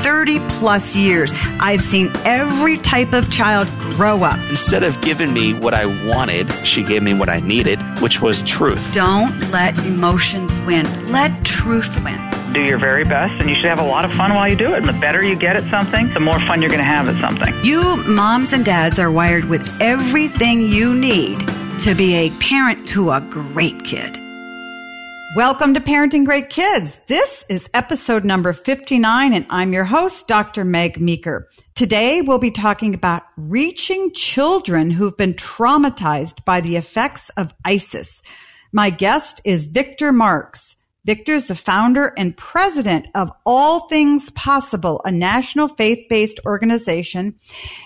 30 plus years, I've seen every type of child grow up. Instead of giving me what I wanted, she gave me what I needed, which was truth. Don't let emotions win. Let truth win. Do your very best, and you should have a lot of fun while you do it. And the better you get at something, the more fun you're going to have at something. You moms and dads are wired with everything you need to be a parent to a great kid. Welcome to Parenting Great Kids. This is episode number 59, and I'm your host, Dr. Meg Meeker. Today, we'll be talking about reaching children who've been traumatized by the effects of ISIS. My guest is Victor Marx. Victor is the founder and president of All Things Possible, a national faith-based organization,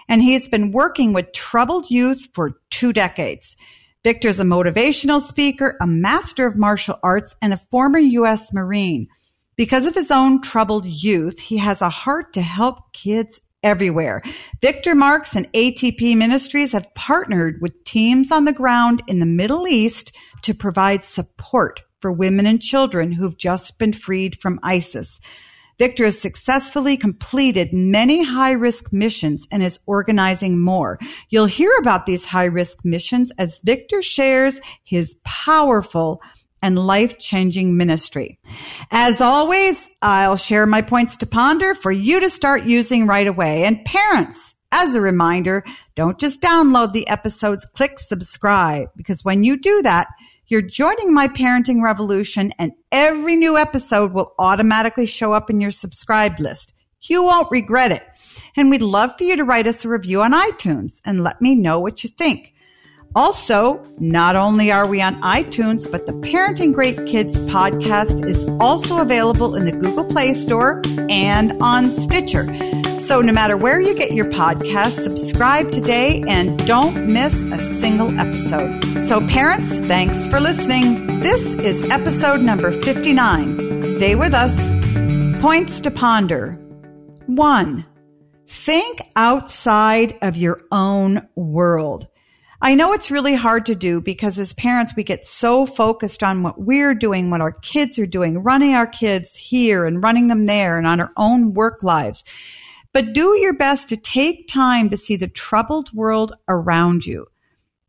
and he's been working with troubled youth for 2 decades. Victor is a motivational speaker, a master of martial arts, and a former U.S. Marine. Because of his own troubled youth, he has a heart to help kids everywhere. Victor Marx and ATP Ministries have partnered with teams on the ground in the Middle East to provide support for women and children who've just been freed from ISIS. Victor has successfully completed many high-risk missions and is organizing more. You'll hear about these high-risk missions as Victor shares his powerful and life-changing ministry. As always, I'll share my points to ponder for you to start using right away. And parents, as a reminder, don't just download the episodes, click subscribe, because when you do that, you're joining my parenting revolution, and every new episode will automatically show up in your subscribe list. You won't regret it. And we'd love for you to write us a review on iTunes and let me know what you think. Also, not only are we on iTunes, but the Parenting Great Kids podcast is also available in the Google Play Store and on Stitcher. So no matter where you get your podcast, subscribe today and don't miss a single episode. So parents, thanks for listening. This is episode number 59. Stay with us. Points to ponder. 1. Think outside of your own world. I know it's really hard to do because as parents, we get so focused on what we're doing, what our kids are doing, running our kids here and running them there and on our own work lives. But do your best to take time to see the troubled world around you.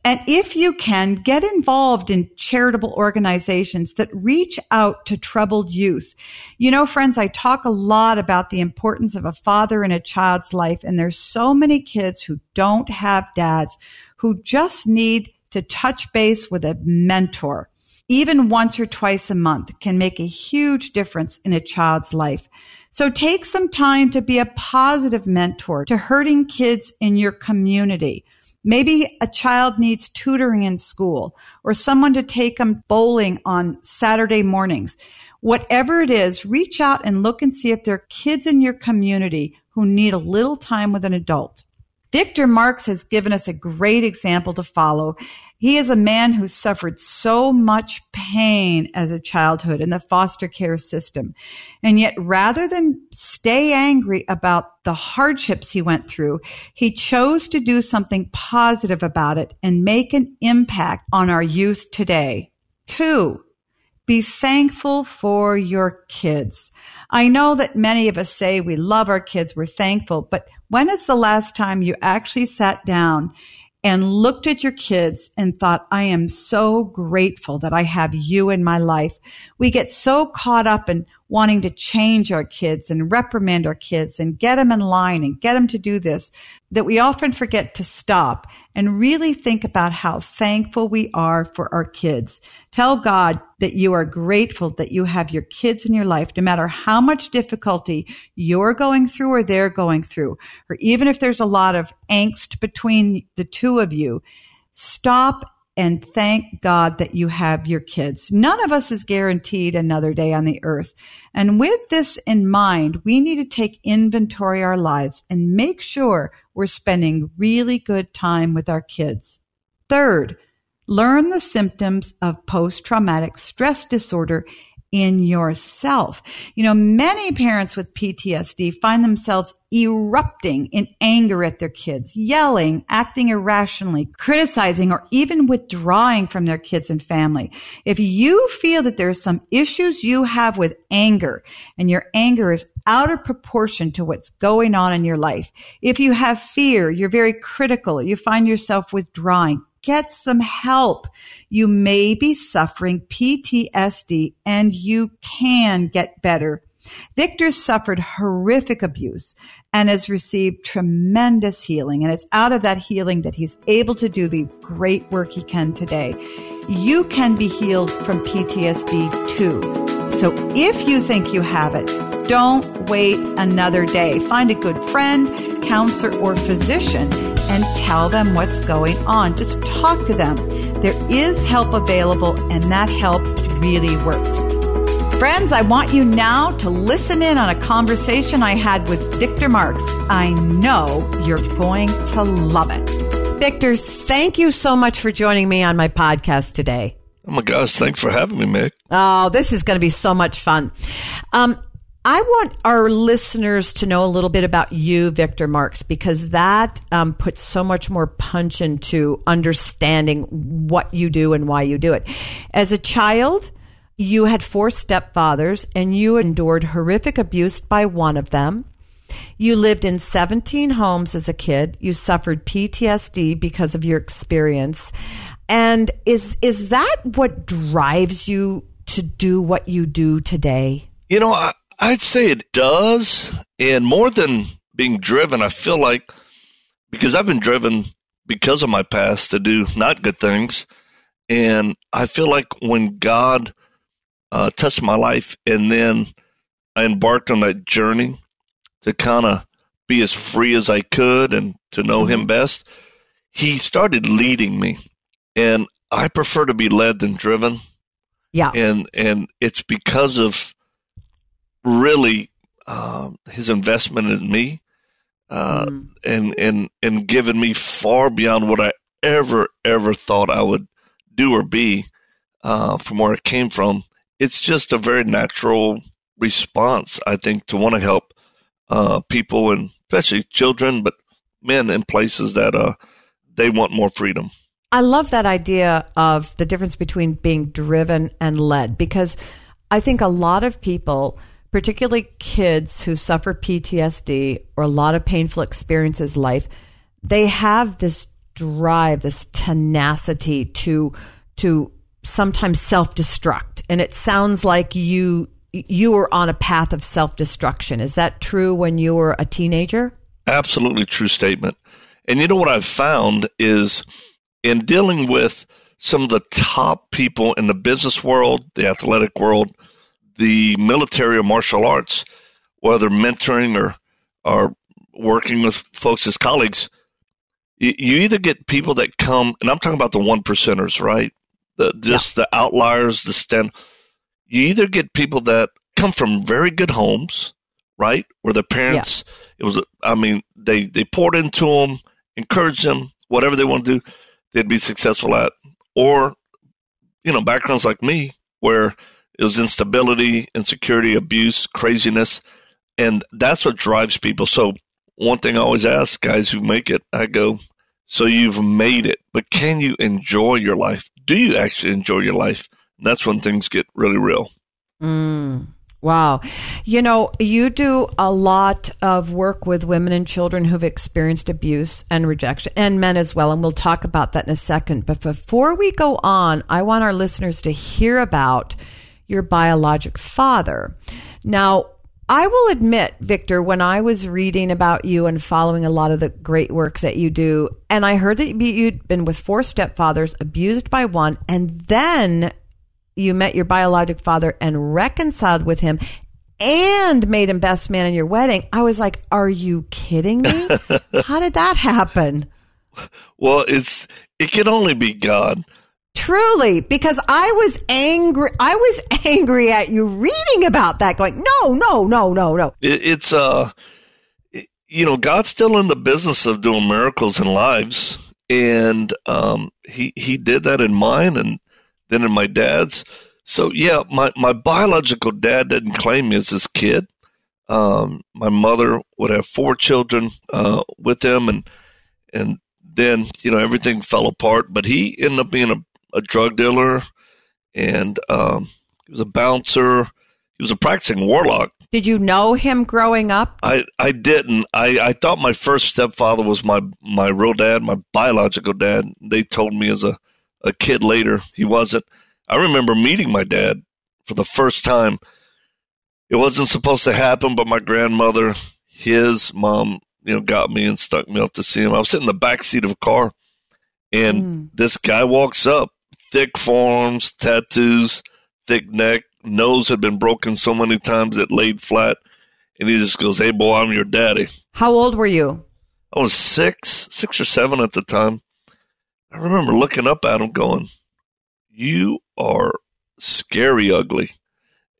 And if you can, get involved in charitable organizations that reach out to troubled youth. You know, friends, I talk a lot about the importance of a father in a child's life, and there's so many kids who don't have dads who just need to touch base with a mentor. Even once or twice a month can make a huge difference in a child's life. So take some time to be a positive mentor to hurting kids in your community. Maybe a child needs tutoring in school or someone to take them bowling on Saturday mornings. Whatever it is, reach out and look and see if there are kids in your community who need a little time with an adult. Victor Marx has given us a great example to follow. He is a man who suffered so much pain as a childhood in the foster care system. And yet, rather than stay angry about the hardships he went through, he chose to do something positive about it and make an impact on our youth today. 2, be thankful for your kids. I know that many of us say we love our kids, we're thankful, but when is the last time you actually sat down and looked at your kids and thought, I am so grateful that I have you in my life? We get so caught up in wanting to change our kids and reprimand our kids and get them in line and get them to do this, that we often forget to stop and really think about how thankful we are for our kids. Tell God that you are grateful that you have your kids in your life, no matter how much difficulty you're going through or they're going through, or even if there's a lot of angst between the two of you. Stop and thank God that you have your kids. None of us is guaranteed another day on the earth. And with this in mind, we need to take inventory of our lives and make sure we're spending really good time with our kids. 3rd, learn the symptoms of post-traumatic stress disorder in yourself. Many parents with PTSD find themselves erupting in anger at their kids, yelling, acting irrationally, criticizing, or even withdrawing from their kids and family. If you feel that there's some issues you have with anger and your anger is out of proportion to what's going on in your life, if you have fear, you're very critical, you find yourself withdrawing, get some help. You may be suffering PTSD and you can get better. Victor suffered horrific abuse and has received tremendous healing. And it's out of that healing that he's able to do the great work he can today. You can be healed from PTSD too. So if you think you have it, don't wait another day. Find a good friend, counselor, or physician and tell them what's going on. Just talk to them. There is help available, and that help really works. Friends, I want you now to listen in on a conversation I had with Victor Marx. I know you're going to love it. Victor, thank you so much for joining me on my podcast today. Oh my gosh, thanks for having me, Mick. Oh, this is going to be so much fun. I want our listeners to know a little bit about you, Victor Marx, because that puts so much more punch into understanding what you do and why you do it. As a child, you had 4 stepfathers and you endured horrific abuse by one of them. You lived in 17 homes as a kid. You suffered PTSD because of your experience. And is that what drives you to do what you do today? I'd say it does. And more than being driven, I feel like, because I've been driven because of my past to do not good things. And I feel like when God touched my life and then I embarked on that journey to kind of be as free as I could and to know him best, he started leading me. And I prefer to be led than driven. Yeah. And it's because of really his investment in me and given me far beyond what I ever thought I would do or be from where I came from. It's just a very natural response, I think, to want to help people, and especially children, but men in places that they want more freedom. I love that idea of the difference between being driven and led, because I think a lot of people, particularly kids who suffer PTSD or a lot of painful experiences in life, they have this drive, this tenacity to sometimes self-destruct. And it sounds like you were on a path of self-destruction. Is that true when you were a teenager? Absolutely true statement. And you know what I've found is in dealing with some of the top people in the business world, the athletic world, the military or martial arts, whether mentoring or working with folks as colleagues, you either get people that come, and I'm talking about the 1%ers, right? The outliers, you either get people that come from very good homes, right? Where their parents, they poured into them, encouraged them, whatever they want to do, they'd be successful at. Or, backgrounds like me, where it was instability, insecurity, abuse, craziness. And that's what drives people. So one thing I always ask guys who make it, I go, so you've made it, but can you enjoy your life? Do you actually enjoy your life? And that's when things get really real. Wow. You do a lot of work with women and children who've experienced abuse and rejection, and men as well. And we'll talk about that in a second. But before we go on, I want our listeners to hear about your biologic father. Now, I will admit, Victor, when I was reading about you and following a lot of the great work that you do, and I heard that you'd been with 4 stepfathers, abused by one, and then you met your biologic father and reconciled with him and made him best man in your wedding. I was like, are you kidding me? How did that happen? Well, it can only be God. Truly, because I was angry at you reading about that, going, no. It's God's still in the business of doing miracles in lives, and he did that in mine, and then in my dad's. So, yeah, my biological dad didn't claim me as his kid. My mother would have 4 children with him, and then, everything fell apart. But he ended up being a drug dealer, and he was a bouncer. He was a practicing warlock. Did you know him growing up? I didn't. I thought my first stepfather was my real dad, my biological dad. They told me as a kid later he wasn't. I remember meeting my dad for the first time. It wasn't supposed to happen, but my grandmother, his mom, got me and stuck me up to see him. I was sitting in the back seat of a car, and this guy walks up, thick forearms, tattoos, thick neck, nose had been broken so many times it laid flat, and he just goes, "Hey, boy, I'm your daddy." How old were you? I was 6 or 7 at the time. I remember looking up at him going, "You are scary ugly."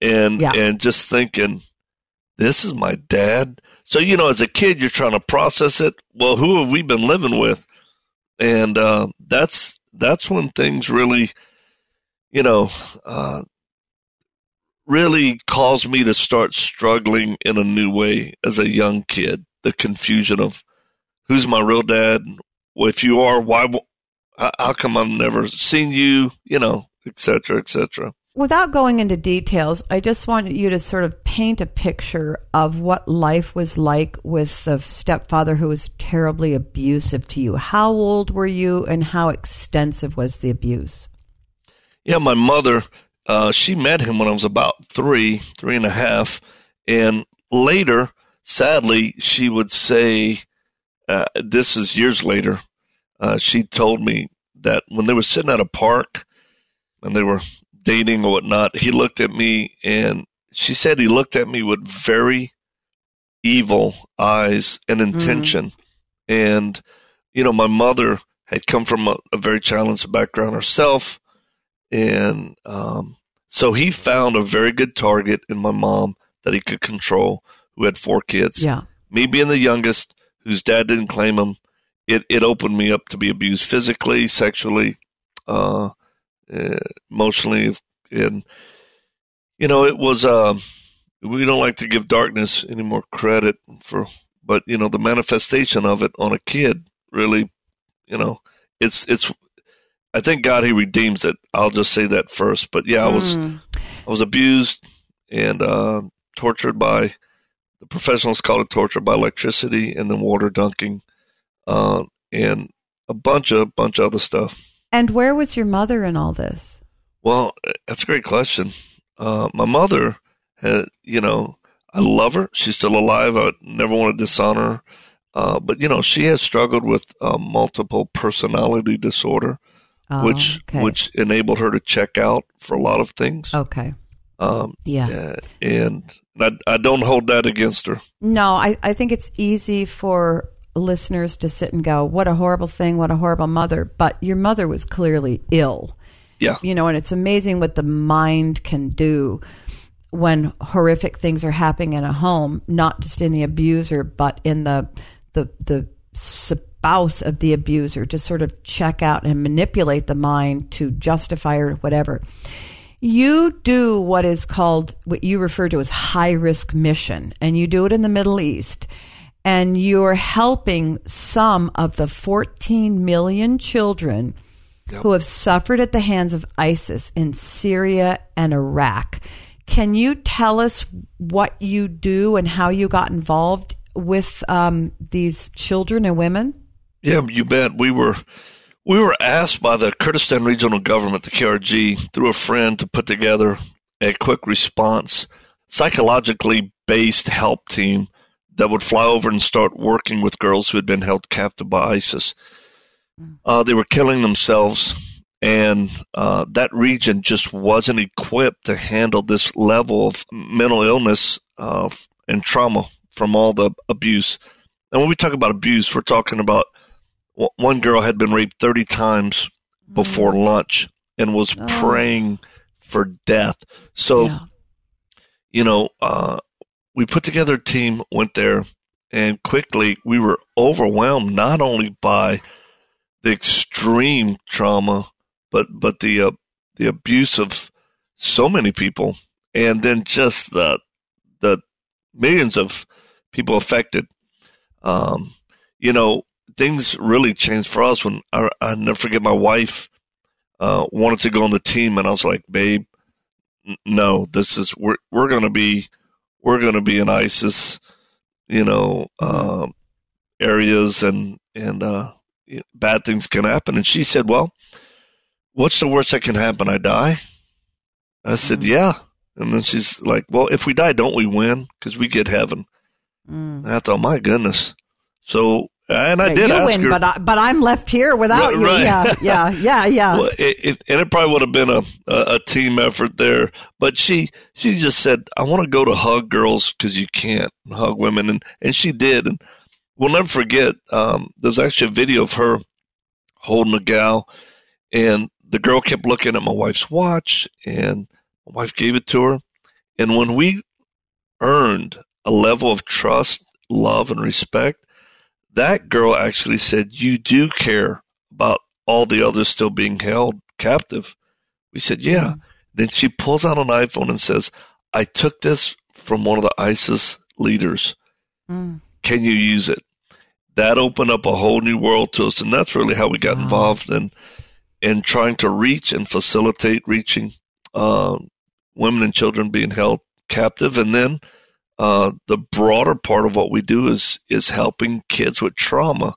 And just thinking, this is my dad. So, as a kid, you're trying to process it. Well, who have we been living with? And that's when things really, really caused me to start struggling in a new way as a young kid. The confusion of who's my real dad? Well, if you are, why? How come I've never seen you? Et cetera, et cetera. Without going into details, I just wanted you to sort of paint a picture of what life was like with a stepfather who was terribly abusive to you. How old were you, and how extensive was the abuse? Yeah, my mother, she met him when I was about 3 and a half. And later, sadly, she would say, this is years later, she told me that when they were sitting at a park and they were dating or whatnot, he looked at me, and she said he looked at me with very evil eyes and intention. And, my mother had come from a very challenged background herself. And so he found a very good target in my mom that he could control, who had 4 kids. Yeah. Me being the youngest, whose dad didn't claim him, it opened me up to be abused physically, sexually, emotionally. And, it was, we don't like to give darkness any more credit but, the manifestation of it on a kid really, it's, I thank God he redeems it. I'll just say that first. But yeah, I was abused and tortured by, the professionals call it torture by electricity, and then water dunking, and a bunch of other stuff. And where was your mother in all this? Well, that's a great question. My mother had, I love her. She's still alive. I would never want to dishonor her. But, she has struggled with multiple personality disorder, which enabled her to check out for a lot of things. Okay. And I don't hold that against her. No, I think it's easy for listeners to sit and go, what a horrible thing, what a horrible mother. But your mother was clearly ill. Yeah. And it's amazing what the mind can do when horrific things are happening in a home, not just in the abuser, but in the spouse of the abuser, to sort of check out and manipulate the mind to justify or whatever. You do what is called, what you refer to as high-risk mission, and you do it in the Middle East. And you're helping some of the 14 million children who have suffered at the hands of ISIS in Syria and Iraq. Can you tell us what you do and how you got involved with these children and women? Yeah, you bet. We were asked by the Kurdistan Regional Government, the KRG, through a friend, to put together a quick response, psychologically based help team that would fly over and start working with girls who had been held captive by ISIS. They were killing themselves, and that region just wasn't equipped to handle this level of mental illness and trauma from all the abuse. And when we talk about abuse, we're talking about one girl had been raped 30 times before lunch and was praying for death. So, we put together a team, went there, and quickly we were overwhelmed not only by the extreme trauma, but the abusive so many people, and then just the millions of people affected. Things really changed for us when I never forget my wife wanted to go on the team, and I was like, babe, no, we're going to be in ISIS, areas, and bad things can happen. And she said, well, what's the worst that can happen? I die? I said, yeah. And then she's like, well, if we die, don't we win? Because we get heaven. I thought, my goodness. So, and I did ask her. But I'm left here without you. Right. Yeah. Well, it probably would have been a team effort there. But she just said, I want to go to hug girls because you can't hug women. And she did. And we'll never forget, there's actually a video of her holding a gal. And the girl kept looking at my wife's watch. And my wife gave it to her. And when we earned a level of trust, love, and respect, that girl actually said, you do care about all the others still being held captive. We said, yeah. Then she pulls out an iPhone and says, I took this from one of the ISIS leaders. Can you use it? That opened up a whole new world to us. And that's really how we got involved in trying to reach and facilitate reaching women and children being held captive. And then the broader part of what we do is helping kids with trauma,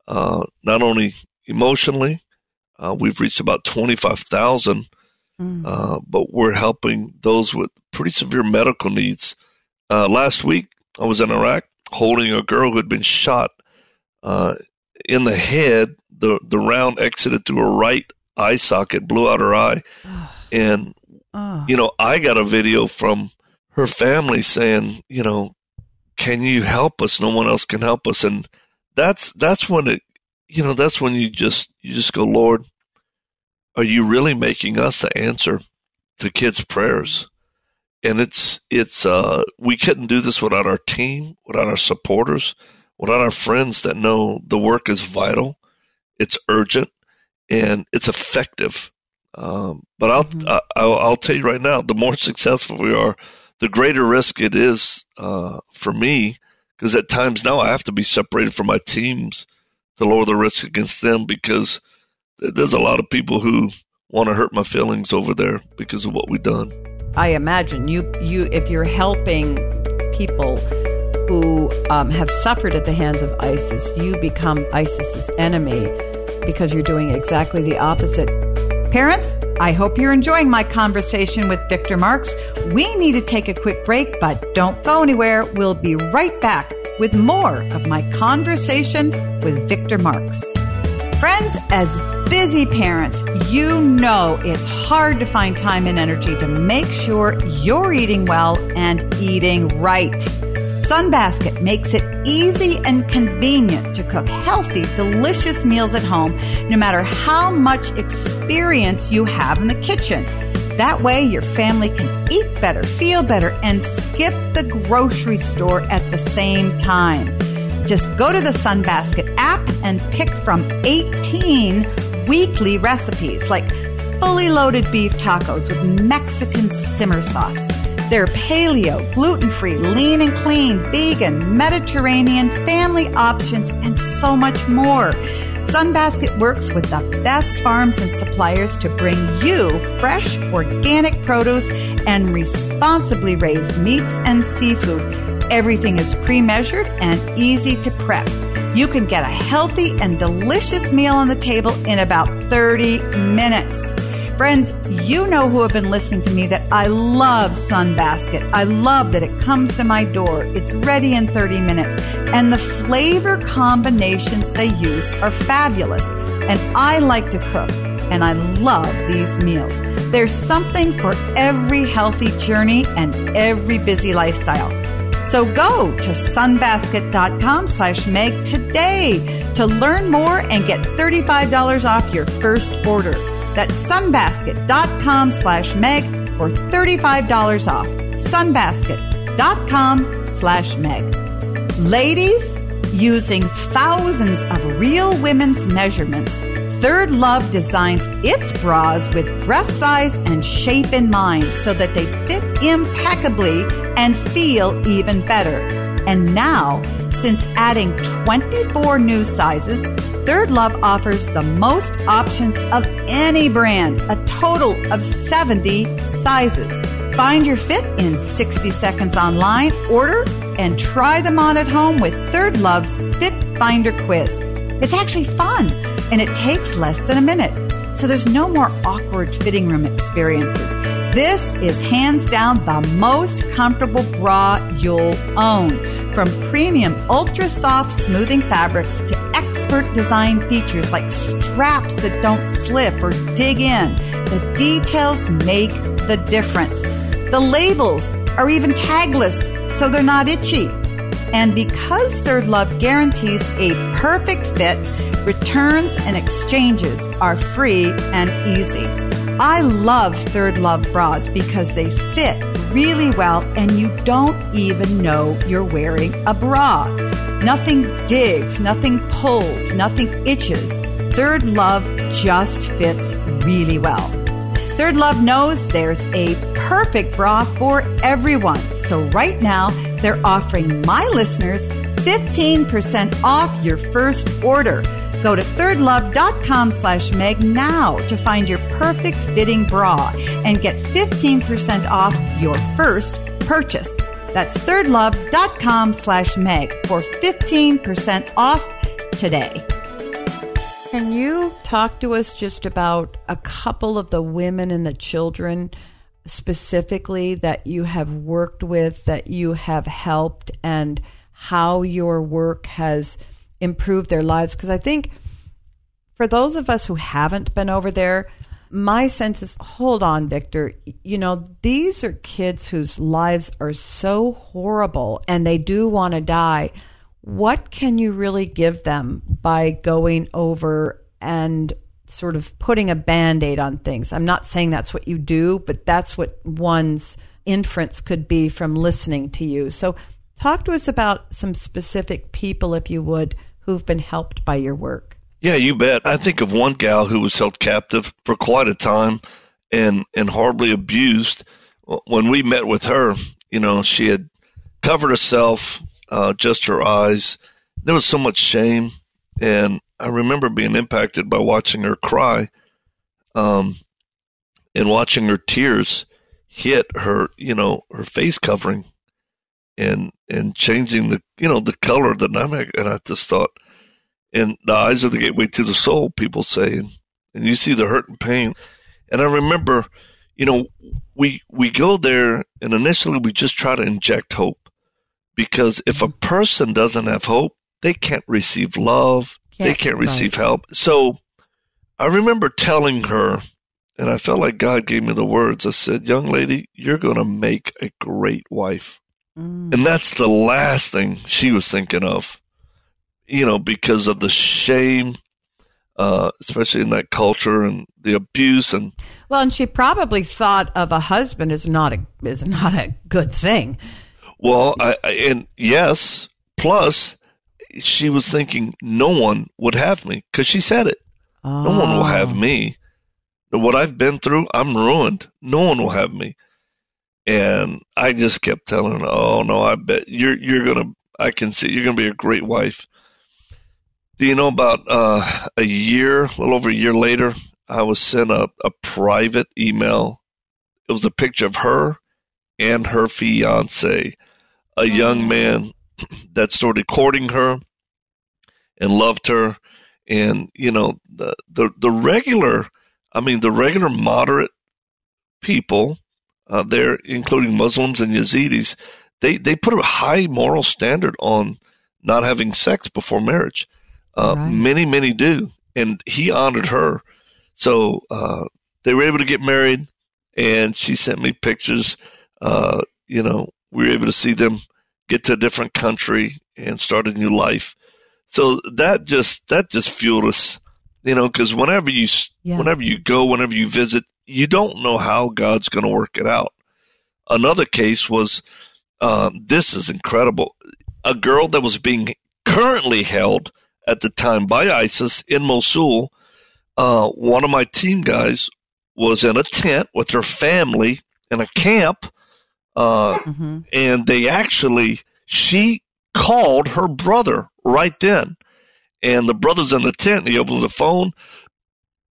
not only emotionally. We've reached about 25,000, but we're helping those with pretty severe medical needs. Last week, I was in Iraq holding a girl who had been shot in the head. The round exited through her right eye socket, blew out her eye. And, I got a video from her family saying, can you help us? No one else can help us. And that's when that's when you just go, Lord, are you really making us the answer to kids' prayers? And it's we couldn't do this without our team, without our supporters, without our friends that know the work is vital, it's urgent, and it's effective. But I'll tell you right now, the more successful we are, the greater risk it is for me, because at times now I have to be separated from my teams to lower the risk against them, because there's a lot of people who want to hurt my feelings over there because of what we've done. I imagine you if you're helping people who have suffered at the hands of ISIS, you become ISIS's enemy because you're doing exactly the opposite. Parents, I hope you're enjoying my conversation with Victor Marx. We need to take a quick break, but don't go anywhere. We'll be right back with more of my conversation with Victor Marx. Friends, as busy parents, you know it's hard to find time and energy to make sure you're eating well and eating right. SUNBASKET makes it easy and convenient to cook healthy, delicious meals at home, no matter how much experience you have in the kitchen. That way, your family can eat better, feel better, and skip the grocery store at the same time. Just go to the SUNBASKET app and pick from 18 weekly recipes, like fully loaded beef tacos with Mexican simmer sauce. They're paleo, gluten-free, lean and clean, vegan, Mediterranean, family options, and so much more. SUNBASKET works with the best farms and suppliers to bring you fresh, organic produce and responsibly raised meats and seafood. Everything is pre-measured and easy to prep. You can get a healthy and delicious meal on the table in about 30 minutes. Friends, you know who have been listening to me that I love SUNBASKET. I love that it comes to my door. It's ready in 30 minutes. And the flavor combinations they use are fabulous. And I like to cook, and I love these meals. There's something for every healthy journey and every busy lifestyle. So go to sunbasket.com/Meg today to learn more and get $35 off your first order. That's sunbasket.com/Meg for $35 off. Sunbasket.com/Meg. Ladies, using thousands of real women's measurements, Third Love designs its bras with breast size and shape in mind so that they fit impeccably and feel even better. And now, since adding 24 new sizes, Third Love offers the most options of any brand, a total of 70 sizes. Find your fit in 60 seconds online, order, and try them on at home with Third Love's Fit Finder Quiz. It's actually fun, and it takes less than a minute. So there's no more awkward fitting room experiences. This is hands down the most comfortable bra you'll own. From premium ultra soft smoothing fabrics to expert design features like straps that don't slip or dig in, the details make the difference. The labels are even tagless, so they're not itchy. And because Third Love guarantees a perfect fit, returns and exchanges are free and easy. I love Third Love bras because they fit really well and you don't even know you're wearing a bra. Nothing digs, nothing pulls, nothing itches. Third Love just fits really well. Third Love knows there's a perfect bra for everyone. So right now, they're offering my listeners 15% off your first order. Go to thirdlove.com/Meg now to find your perfect fitting bra and get 15% off your first purchase. That's thirdlove.com/Meg for 15% off today. Can you talk to us just about a couple of the women and the children specifically that you have worked with, that you have helped, and how your work has improved their lives? Because I think for those of us who haven't been over there, my sense is, hold on, Victor, you know, these are kids whose lives are so horrible and they do want to die. What can you really give them by going over and sort of putting a Band-Aid on things? I'm not saying that's what you do, but that's what one's inference could be from listening to you. So talk to us about some specific people, if you would, who've been helped by your work. Yeah, you bet. I think of one gal who was held captive for quite a time and horribly abused. When we met with her, you know, she had covered herself, just her eyes. There was so much shame, and I remember being impacted by watching her cry, and watching her tears hit her, you know, her face covering, and changing the, you know, the color of the dynamic. And I just thought, and the eyes are the gateway to the soul, people say, and you see the hurt and pain. And I remember, you know, we go there, and initially we just try to inject hope. Because if a person doesn't have hope, they can't receive love. They can't receive help. So I remember telling her, and I felt like God gave me the words. I said, young lady, you're going to make a great wife. And that's the last thing she was thinking of, you know, because of the shame, especially in that culture, and the abuse. And well, and she probably thought of a husband is not a good thing. Well, and yes, plus she was thinking no one would have me, because she said it. Oh. No one will have me. What I've been through, I'm ruined. No one will have me. And I just kept telling her, oh, no, I bet you're going to, I can see you're going to be a great wife. Do you know, about a little over a year later, I was sent a private email. It was a picture of her and her fiance, a young man that started courting her and loved her. And, you know, the regular moderate people there, including Muslims and Yazidis, they put a high moral standard on not having sex before marriage. Right. Many do. And he honored her. So they were able to get married, and she sent me pictures. You know, we were able to see them get to a different country and start a new life. So that just fueled us, you know, because whenever you go, whenever you visit, you don't know how God's going to work it out. Another case was, this is incredible, a girl that was being currently held at the time by ISIS in Mosul, one of my team guys was in a tent with their family in a camp, and she called her brother right then. And the brother's in the tent, and he opens the phone.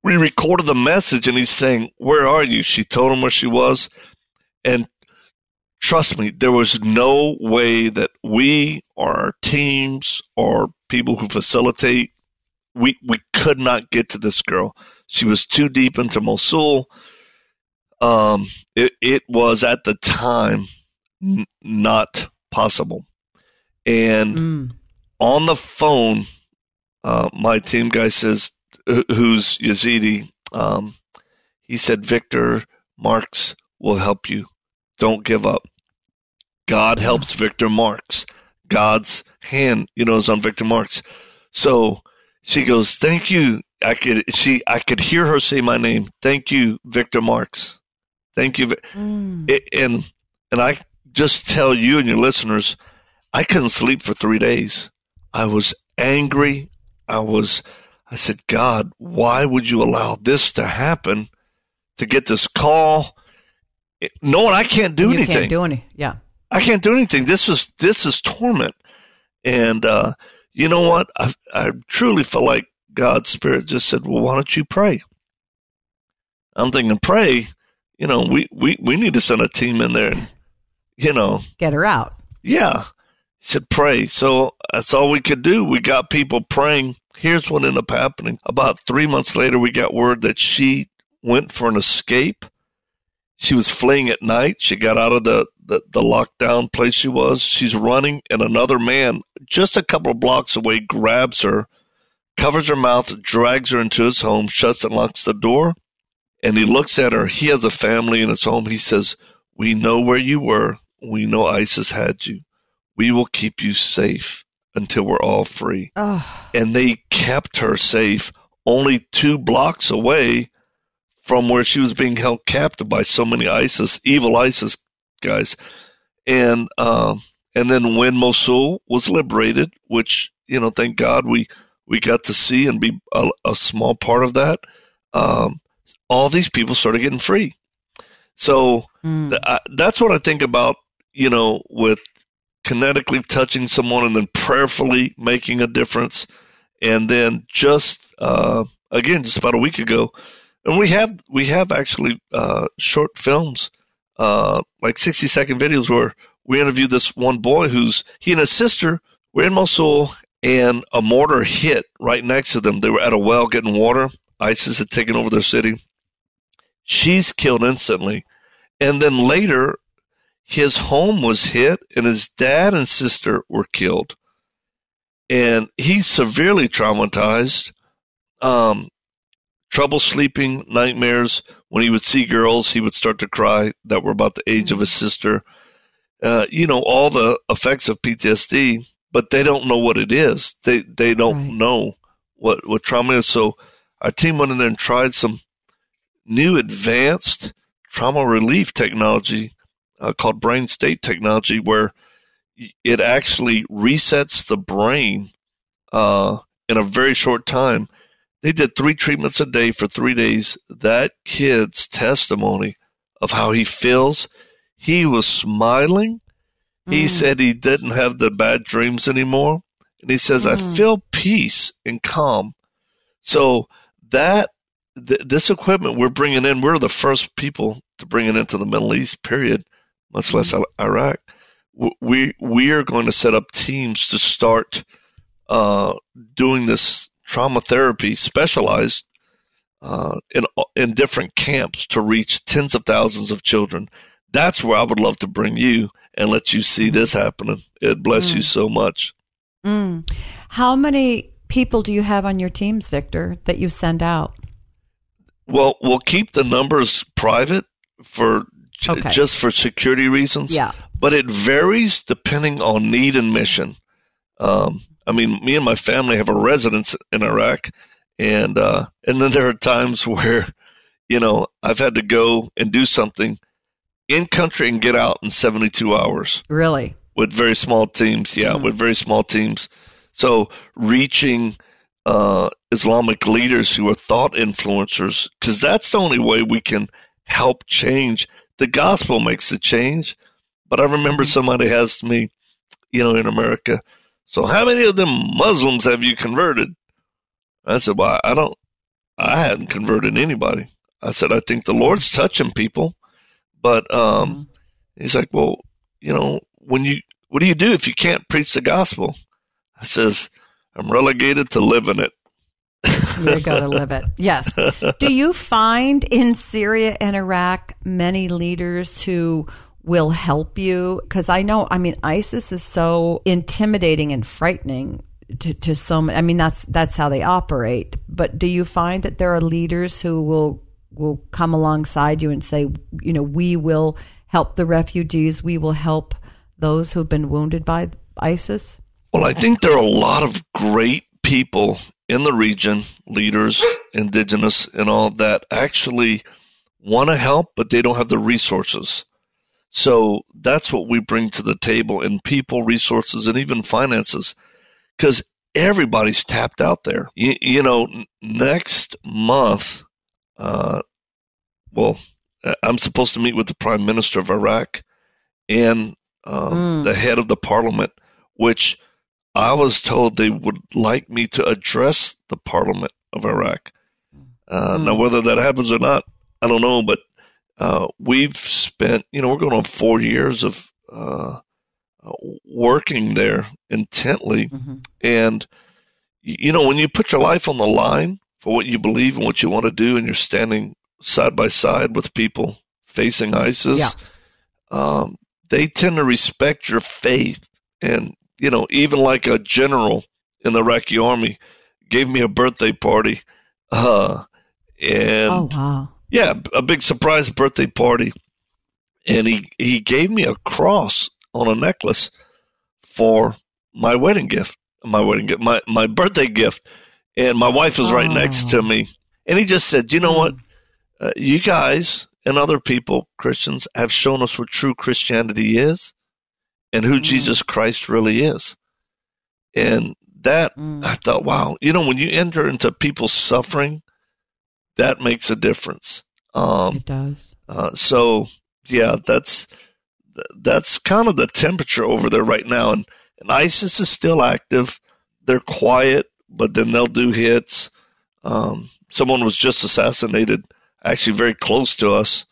We recorded the message, and he's saying, "Where are you?" She told him where she was. And trust me, there was no way that we or our teams or people who facilitate, we could not get to this girl. She was too deep into Mosul. It was at the time not possible. And on the phone, my team guy says, who's Yazidi, he said, "Victor Marx will help you. Don't give up." God helps Victor Marx. God's hand, is on Victor Marx. So she goes, "Thank you." I could hear her say my name. "Thank you, Victor Marx. Thank you." And I just tell you and your listeners, I couldn't sleep for 3 days. I was angry. I said, "God, why would you allow this to happen, to get this call, knowing I can't do anything?" Can't do anything. Yeah. I can't do anything. This is torment. And you know what? I truly feel like God's Spirit just said, "Well, why don't you pray?" I'm thinking, pray? We need to send a team in there and, get her out. Yeah. He said, "Pray." So that's all we could do. We got people praying. Here's what ended up happening. About 3 months later, we got word that she went for an escape. She was fleeing at night. She got out of the lockdown place she was. She's running, and another man just a couple of blocks away grabs her, covers her mouth, drags her into his home, shuts and locks the door, and he looks at her. He has a family in his home. He says, "We know where you were. We know ISIS had you. We will keep you safe until we're all free." And they kept her safe only 2 blocks away from where she was being held captive by so many evil ISIS guys. And then when Mosul was liberated, which, thank God we got to see and be a small part of that, all these people started getting free. So that's what I think about, with kinetically touching someone and then prayerfully making a difference. And then just about a week ago, and we have actually short films, like 60-second videos where we interviewed this one boy he and his sister were in Mosul, and a mortar hit right next to them. They were at a well getting water. ISIS had taken over their city. She's killed instantly. And then later, his home was hit, and his dad and sister were killed. And he's severely traumatized. Trouble sleeping, nightmares. When he would see girls, he would start to cry that were about the age of his sister. All the effects of PTSD, but they don't know what it is. They don't know what trauma is. So our team went in there and tried some new advanced trauma relief technology called brain state technology, where it actually resets the brain in a very short time. They did 3 treatments a day for 3 days. That kid's testimony of how he feels, he was smiling. He said he didn't have the bad dreams anymore. And he says, "I feel peace and calm." So this equipment we're bringing in, we're the first people to bring it into the Middle East, period, much less Iraq. We are going to set up teams to start doing this trauma therapy, specialized in different camps, to reach tens of thousands of children. That's where I would love to bring you and let you see this happening. It bless you so much. How many people do you have on your teams, Victor, that you send out? Well, we'll keep the numbers private just for security reasons. Yeah. But it varies depending on need and mission. Me and my family have a residence in Iraq, and then there are times where, I've had to go and do something in country and get out in 72 hours. Really? With very small teams. Yeah, with very small teams. So reaching Islamic leaders who are thought influencers, because that's the only way we can help change. The gospel makes the change. But I remember somebody asked me, in America, so how many of them Muslims have you converted? I said, well, I hadn't converted anybody. I said, I think the Lord's touching people. But he's like, well, what do you do if you can't preach the gospel? I says, I'm relegated to living it. You got to live it. Yes. Do you find in Syria and Iraq many leaders who will help you? Because ISIS is so intimidating and frightening to so many. That's how they operate. But do you find that there are leaders who will come alongside you and say, we will help the refugees, we will help those who've been wounded by ISIS? Well, I think there are a lot of great people in the region, leaders, indigenous, and all that actually want to help, but they don't have the resources. So that's what we bring to the table in people, resources, and even finances, because everybody's tapped out there. Next month, I'm supposed to meet with the Prime Minister of Iraq and the head of the parliament, which I was told they would like me to address the parliament of Iraq. Now, whether that happens or not, I don't know, but we've spent, we're going on 4 years of working there intently. And, when you put your life on the line for what you believe and what you want to do, and you're standing side by side with people facing ISIS, they tend to respect your faith. And, even like a general in the Iraqi army gave me a birthday party. Oh, wow. Yeah, a big surprise birthday party. And he gave me a cross on a necklace for my wedding gift, my birthday gift. And my wife was right next to me. And he just said, you know what? You guys and other people, Christians, have shown us what true Christianity is and who Jesus Christ really is. And that, I thought, wow, when you enter into people's suffering, that makes a difference. It does. So, yeah, that's kind of the temperature over there right now. And ISIS is still active. They're quiet, but then they'll do hits. Someone was just assassinated, actually very close to us,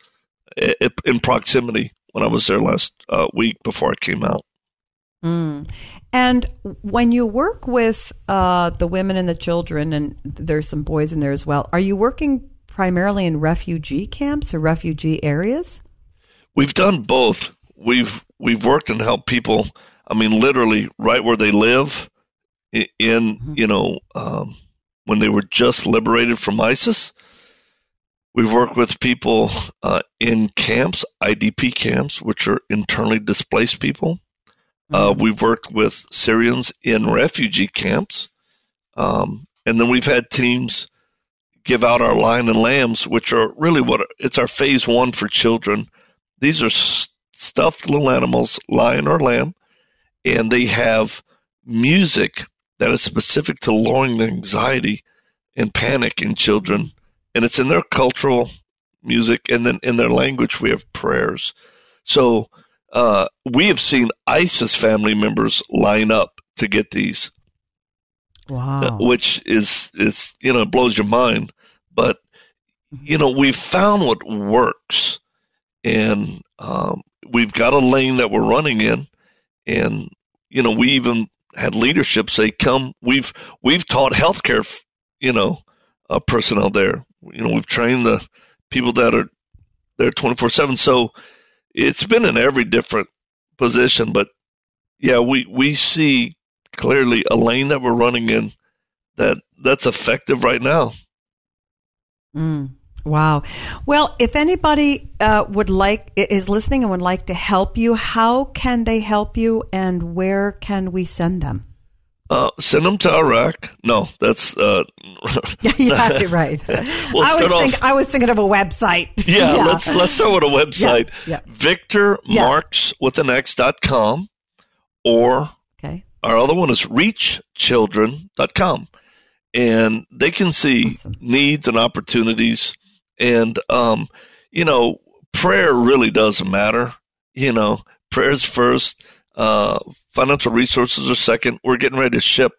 in proximity when I was there last week before I came out. And when you work with the women and the children, and there's some boys in there as well, are you working primarily in refugee camps or refugee areas? We've done both. We've worked and helped people, literally right where they live in, when they were just liberated from ISIS. We've worked with people in camps, IDP camps, which are internally displaced people. We've worked with Syrians in refugee camps. And then we've had teams give out our lion and lambs, which are really it's our phase 1 for children. These are stuffed little animals, lion or lamb, and they have music that is specific to lowering the anxiety and panic in children. And it's in their cultural music, and then in their language we have prayers. So we have seen ISIS family members line up to get these. Wow. Which is it blows your mind. But, we've found what works. And we've got a lane that we're running in. And, we even had leadership say, come, we've taught healthcare, personnel there. We've trained the people that are there 24/7. So it's been in every different position. But, yeah, we see clearly a lane that we're running in that's effective right now. Wow. Well, if anybody is listening and would like to help you, how can they help you, and where can we send them? Send them to Iraq. No, that's yeah, right. I was thinking of a website. Yeah, let's start with a website. Yeah. Victor Marx with an X.com, or our other one is reachchildren.com. and they can see needs and opportunities. And, prayer really does matter. Prayer's first, financial resources are second. We're getting ready to ship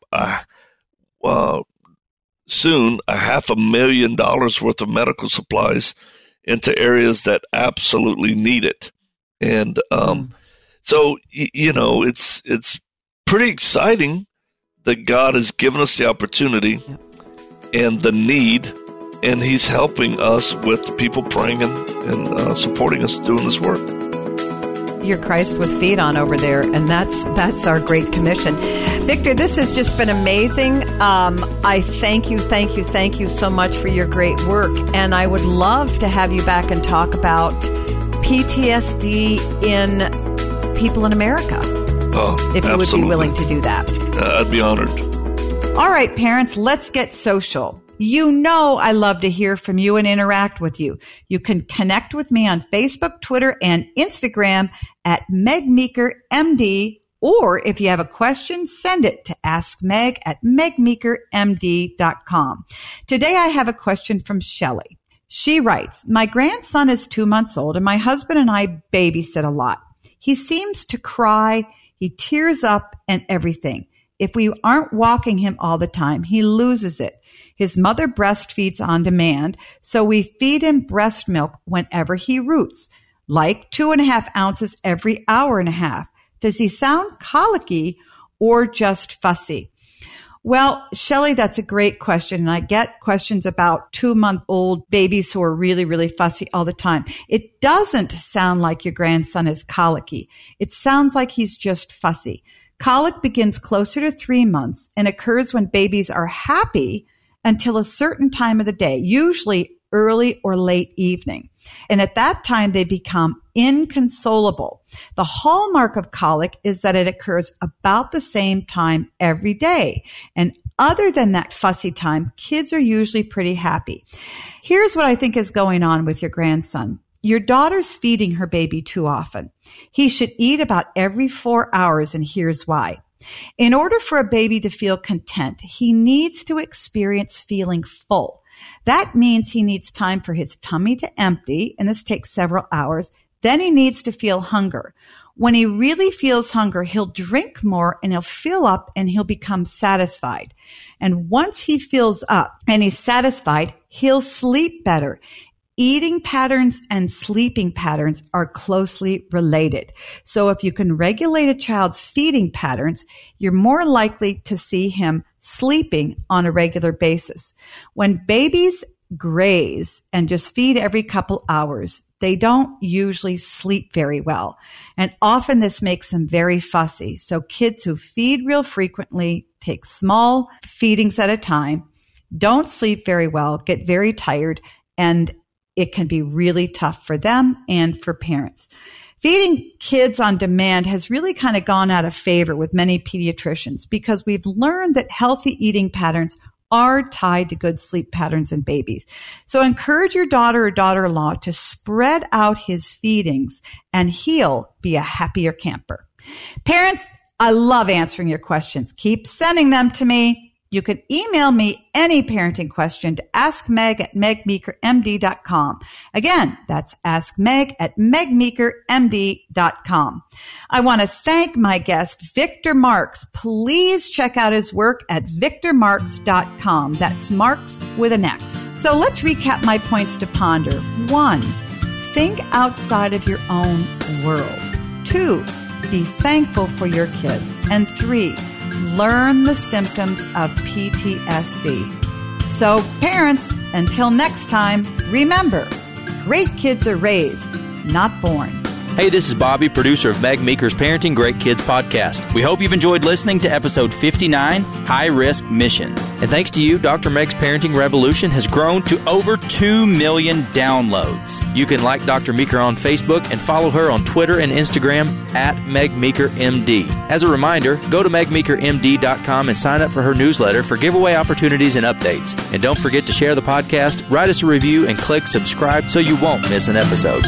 soon $500,000 worth of medical supplies into areas that absolutely need it. And so, it's pretty exciting that God has given us the opportunity and the need, and He's helping us with people praying and supporting us doing this work. You're Christ with feet on over there, and that's our great commission. Victor, this has just been amazing. I thank you so much for your great work, and I would love to have you back and talk about PTSD in people in America. If you would be willing to do that. I'd be honored. All right, parents, let's get social. I love to hear from you and interact with you. You can connect with me on Facebook, Twitter, and Instagram at Meg Meeker MD. Or if you have a question, send it to askmeg at megmeekermd.com. Today I have a question from Shelley. She writes, my grandson is 2 months old and my husband and I babysit a lot. He seems to cry, he tears up and everything. If we aren't walking him all the time, he loses it. His mother breastfeeds on demand, so we feed him breast milk whenever he roots, like 2.5 ounces every hour and a half. Does he sound colicky or just fussy? Well, Shelley, that's a great question. And I get questions about 2-month-old babies who are really, really fussy all the time. It doesn't sound like your grandson is colicky. It sounds like he's just fussy. Colic begins closer to 3 months and occurs when babies are happy until a certain time of the day, usually early or late evening. And at that time, they become inconsolable. The hallmark of colic is that it occurs about the same time every day. And other than that fussy time, kids are usually pretty happy. Here's what I think is going on with your grandson. Your daughter's feeding her baby too often. He should eat about every 4 hours, and here's why. In order for a baby to feel content, he needs to experience feeling full. That means he needs time for his tummy to empty, and this takes several hours. Then he needs to feel hunger. When he really feels hunger, he'll drink more and he'll fill up and he'll become satisfied. And once he fills up and he's satisfied, he'll sleep better. Eating patterns and sleeping patterns are closely related. So if you can regulate a child's feeding patterns, you're more likely to see him sleeping on a regular basis. When babies graze and just feed every couple hours, they don't usually sleep very well. And often this makes them very fussy. So kids who feed real frequently, take small feedings at a time, don't sleep very well, get very tired, and it can be really tough for them and for parents. Feeding kids on demand has really kind of gone out of favor with many pediatricians because we've learned that healthy eating patterns are tied to good sleep patterns in babies. So encourage your daughter or daughter-in-law to spread out his feedings and he'll be a happier camper. Parents, I love answering your questions. Keep sending them to me. You can email me any parenting question to askmeg at megmeekermd.com. Again, that's askmeg at megmeekermd.com. I want to thank my guest, Victor Marx. Please check out his work at victormarx.com. That's Marx with an X. So let's recap my points to ponder. 1, think outside of your own world. 2, be thankful for your kids. And 3, learn the symptoms of PTSD. So parents, until next time, remember, great kids are raised, not born. Hey, this is Bobby, producer of Meg Meeker's Parenting Great Kids podcast. We hope you've enjoyed listening to episode 59, High Risk Missions. And thanks to you, Dr. Meg's Parenting Revolution has grown to over 2 million downloads. You can like Dr. Meeker on Facebook and follow her on Twitter and Instagram at Meg Meeker MD. As a reminder, go to megmeekermd.com and sign up for her newsletter for giveaway opportunities and updates. And don't forget to share the podcast, write us a review, and click subscribe so you won't miss an episode.